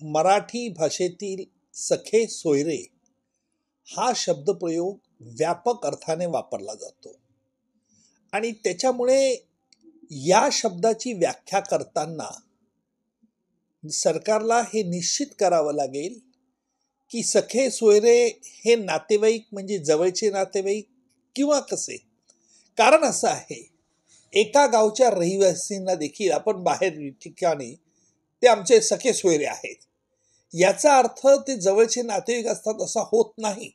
मराठी भाषेतील सखे सोयरे हा शब्दप्रयोग व्यापक अर्थाने वापरला जातो आणि त्याच्यामुळे या शब्दाची व्याख्या करताना सरकारला हे निश्चित करावं लागेल की सखे सोयरे हे नातेवाईक म्हणजे जवळचे नातेवाईक किंवा कसे. कारण असं आहे, एका गावच्या रहिवासींना देखील आपण बाहेर ठिकाणी ते आमचे सखे सोयरे आहेत याचा अर्थ ते जवळचे नातेवाईक असतात असा होत नाही.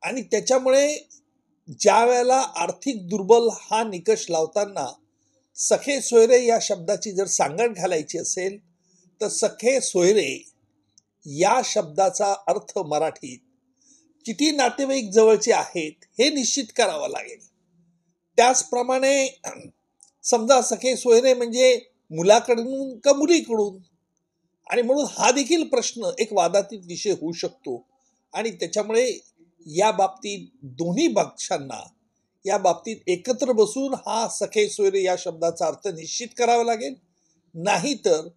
आणि त्याच्यामुळे ज्या वेळेला आर्थिक दुर्बल हा निकष लावताना सखे सोयरे या शब्दाची जर सांगड घालायची असेल तर सखे सोयरे या शब्दाचा अर्थ मराठीत किती नातेवाईक जवळचे आहेत हे निश्चित करावं लागेल. त्याचप्रमाणे समजा सखे सोयरे म्हणजे मुलाकडून का मुलीकडून, आणि म्हणून हा देखील प्रश्न एक वादातीत विषय होऊ शकतो. आणि त्याच्यामुळे या बाबतीत दोन्ही पक्षांना या बाबतीत एकत्र बसून हा सखे सोयरे या शब्दाचा अर्थ निश्चित करावा लागेल, नाहीतर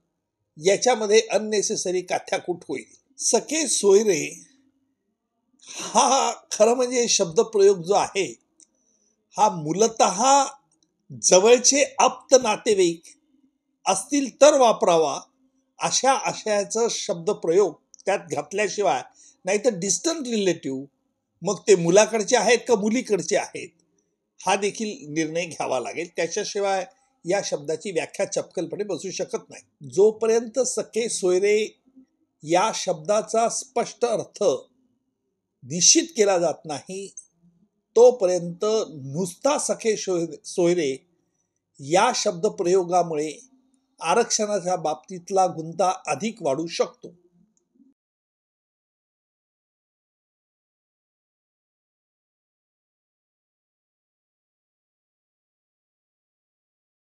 याच्यामध्ये अननेसेसरी काथ्याकूट होईल. सखे सोयरे हा खरं म्हणजे शब्दप्रयोग जो आहे हा मूलतः जवळचे आप्त नातेवाईक असतील तर वापरावा अशा आशयाचा शब्दप्रयोग त्यात घातल्याशिवाय, नाहीतर डिस्टंट रिलेटिव्ह मग ते मुलाकडचे आहेत का मुलीकडचे आहेत हा देखील निर्णय घ्यावा लागेल. त्याच्याशिवाय या शब्दाची व्याख्या चपकलपणे बसू शकत नाही. जोपर्यंत सखे सोयरे या शब्दाचा स्पष्ट अर्थ निश्चित केला जात नाही तोपर्यंत नुसता सखे सोयरे या शब्दप्रयोगामुळे आरक्षणाच्या बाबतीतला गुंता अधिक वाढू शकतो.